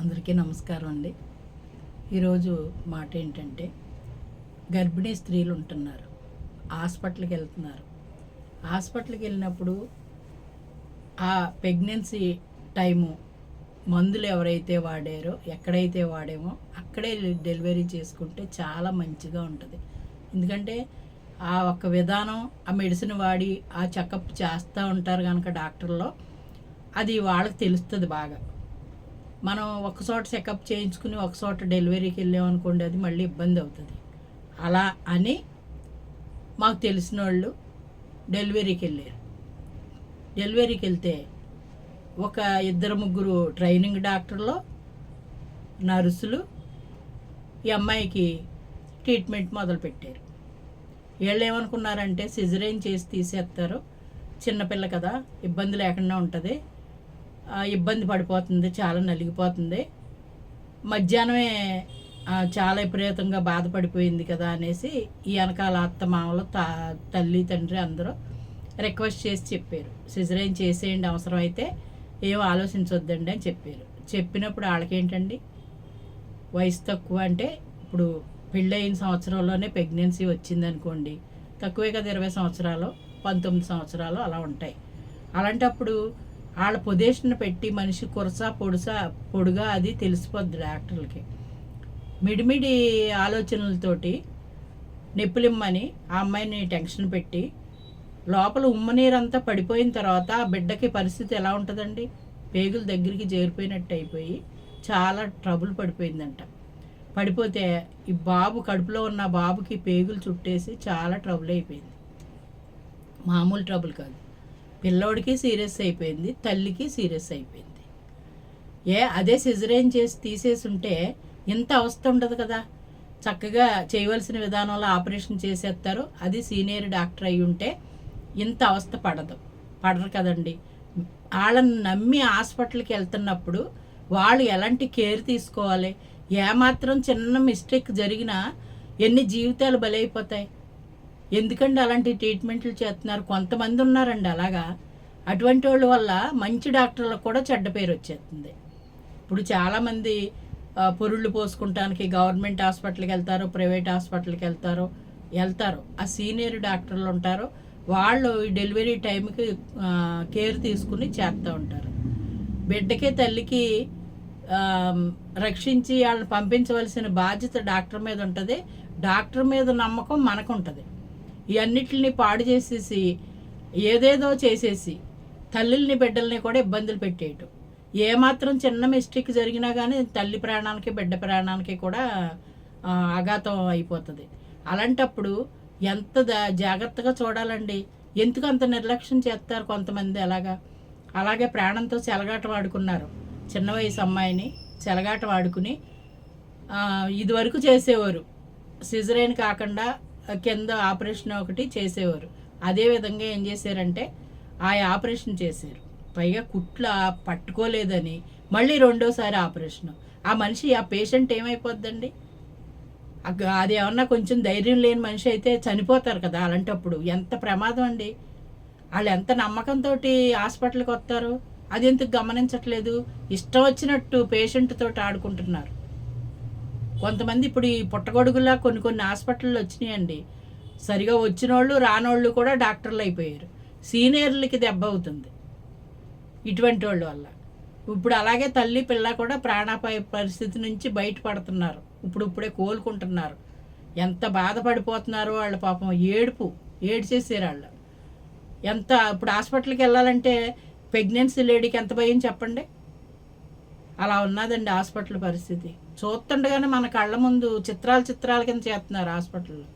అందరికీ నమస్కారం అండి. ఈరోజు మాట ఏంటంటే, గర్భిణీ స్త్రీలు ఉంటున్నారు, హాస్పిటల్కి వెళ్తున్నారు. హాస్పిటల్కి వెళ్ళినప్పుడు ఆ ప్రెగ్నెన్సీ టైము మందులు ఎవరైతే వాడారో, ఎక్కడైతే వాడామో అక్కడే డెలివరీ చేసుకుంటే చాలా మంచిగా ఉంటుంది. ఎందుకంటే ఆ ఒక్క విధానం, ఆ మెడిసిన్ వాడి ఆ చెకప్ చేస్తూ ఉంటారు కనుక డాక్టర్లో, అది వాళ్ళకి తెలుస్తుంది బాగా. మనం ఒకచోట చెకప్ చేయించుకుని ఒకచోట డెలివరీకి వెళ్ళామనుకోండి, అది మళ్ళీ ఇబ్బంది అవుతుంది. అలా అని మాకు తెలిసిన వాళ్ళు డెలివరీకి వెళ్ళారు. డెలివరీకి వెళ్తే ఒక ఇద్దరు ముగ్గురు ట్రైనింగ్ డాక్టర్లు, నర్సులు ఈ అమ్మాయికి ట్రీట్మెంట్ మొదలుపెట్టారు. వీళ్ళు ఏమనుకున్నారంటే సిజరేన్ చేసి తీసేస్తారు, చిన్నపిల్ల కదా ఇబ్బంది లేకుండా ఉంటుంది, ఇబ్బంది పడిపోతుంది, చాలా నలిగిపోతుంది, మధ్యాహ్నమే చాలా విపరీతంగా బాధపడిపోయింది కదా అనేసి ఈ వెనకాల అత్త మామలు తల్లి తండ్రి అందరూ రిక్వెస్ట్ చేసి చెప్పారు, సిజరేన్ చేసేయండి, అవసరం అయితే ఏం ఆలోచించొద్దండి అని చెప్పారు. చెప్పినప్పుడు వాళ్ళకేంటండి, వయసు తక్కువ, అంటే ఇప్పుడు పెళ్ళయిన సంవత్సరంలోనే ప్రెగ్నెన్సీ వచ్చిందనుకోండి, తక్కువే కదా, 20 సంవత్సరాలు 19 సంవత్సరాలు అలా ఉంటాయి. అలాంటప్పుడు వాళ్ళ పొజిషన్ పెట్టి మనిషి కురసా పొడుగా అది తెలిసిపోద్ది డాక్టర్లకి. మిడిమిడి ఆలోచనలతోటి నొప్పులిమ్మని ఆ అమ్మాయిని టెన్షన్ పెట్టి లోపల ఉమ్మనీరంతా పడిపోయిన తర్వాత ఆ బిడ్డకి పరిస్థితి ఎలా ఉంటుందండి, పేగుల దగ్గరికి చేరిపోయినట్టు అయిపోయి చాలా ట్రబుల్ పడిపోయిందంట. పడిపోతే ఈ బాబు కడుపులో ఉన్న బాబుకి పేగులు చుట్టేసి చాలా ట్రబుల్ అయిపోయింది. మామూలు ట్రబుల్ కాదు, పిల్లోడికి సీరియస్ అయిపోయింది, తల్లికి సీరియస్ అయిపోయింది. అదే సిజరేన్ చేసి తీసేసి ఉంటే ఇంత అవస్థ ఉండదు కదా, చక్కగా చేయవలసిన విధానంలో ఆపరేషన్ చేసేస్తారు. అది సీనియర్ డాక్టర్ అయి ఉంటే ఇంత అవస్థ పడరు కదండి. వాళ్ళని నమ్మి హాస్పిటల్కి వెళ్తున్నప్పుడు వాళ్ళు ఎలాంటి కేర్ తీసుకోవాలి, ఏమాత్రం చిన్న మిస్టేక్ జరిగినా ఎన్ని జీవితాలు బలైపోతాయి. ఎందుకండి అలాంటి ట్రీట్మెంట్లు చేస్తున్నారు? కొంతమంది ఉన్నారండి అలాగా. అటువంటి వాళ్ళ వల్ల మంచి డాక్టర్లకు కూడా చెడ్డ పేరు వచ్చేస్తుంది. ఇప్పుడు చాలామంది పొరుళ్ళు పోసుకుంటానికి గవర్నమెంట్ హాస్పిటల్కి వెళ్తారు, ప్రైవేట్ హాస్పిటల్కి వెళ్తారు. ఆ సీనియర్ డాక్టర్లు ఉంటారు, వాళ్ళు డెలివరీ టైంకి కేర్ తీసుకుని చేస్తూ ఉంటారు. బిడ్డకి తల్లికి రక్షించి వాళ్ళని పంపించవలసిన బాధ్యత డాక్టర్ మీద ఉంటుంది. డాక్టర్ మీద నమ్మకం మనకు ఉంటుంది. ఇవన్నిటిని పాడు చేసేసి ఏదేదో చేసేసి తల్లుల్ని బిడ్డల్ని కూడా ఇబ్బందులు పెట్టేయటం. ఏమాత్రం చిన్న మిస్టేక్ జరిగినా కానీ తల్లి ప్రాణానికి బిడ్డ ప్రాణానికి కూడా ఆఘాతం అయిపోతుంది. అలాంటప్పుడు ఎంత జాగ్రత్తగా చూడాలండి. ఎందుకు అంత నిర్లక్ష్యం చేస్తారు కొంతమంది? అలాగే ప్రాణంతో చెలగాటం ఆడుకున్నారు. చిన్న వయసు అమ్మాయిని చెలగాటం ఆడుకుని ఇదివరకు చేసేవారు, సిజరేన్ కాకుండా కింద ఆపరేషన్ ఒకటి చేసేవారు. అదేవిధంగా ఏం చేశారంటే ఆ ఆపరేషన్ చేశారు, పైగా కుట్ల పట్టుకోలేదని మళ్ళీ రెండోసారి ఆపరేషన్. ఆ మనిషి, ఆ పేషెంట్ ఏమైపోద్దండి? అది ఏమన్నా కొంచెం ధైర్యం లేని మనిషి అయితే చనిపోతారు కదా. అలాంటప్పుడు ఎంత ప్రమాదం అండి. వాళ్ళు ఎంత నమ్మకంతో హాస్పిటల్కి వస్తారు, అది ఎందుకు గమనించట్లేదు? ఇష్టం వచ్చినట్టు పేషెంట్ తోటి ఆడుకుంటున్నారు కొంతమంది. ఇప్పుడు ఈ పుట్టగొడుగులా కొన్ని హాస్పిటల్లో వచ్చినాయండి. సరిగా వచ్చినోళ్ళు రానోళ్ళు కూడా డాక్టర్లు అయిపోయారు. సీనియర్లకి దెబ్బ అవుతుంది ఇటువంటి వాళ్ళ వల్ల. ఇప్పుడు అలాగే తల్లి పిల్ల కూడా ప్రాణాపాయ పరిస్థితి నుంచి బయటపడుతున్నారు, ఇప్పుడే కోలుకుంటున్నారు. ఎంత బాధపడిపోతున్నారో వాళ్ళు, పాపం ఏడ్చేసారు వాళ్ళు. ఇప్పుడు హాస్పిటల్కి వెళ్ళాలంటే ప్రెగ్నెన్సీ లేడీకి ఎంత భయం చెప్పండి. అలా ఉన్నదండి హాస్పిటల్ పరిస్థితి. చూస్తుండగానే మన కళ్ళ ముందు చిత్రాల కింద చేస్తున్నారు హాస్పిటల్లో.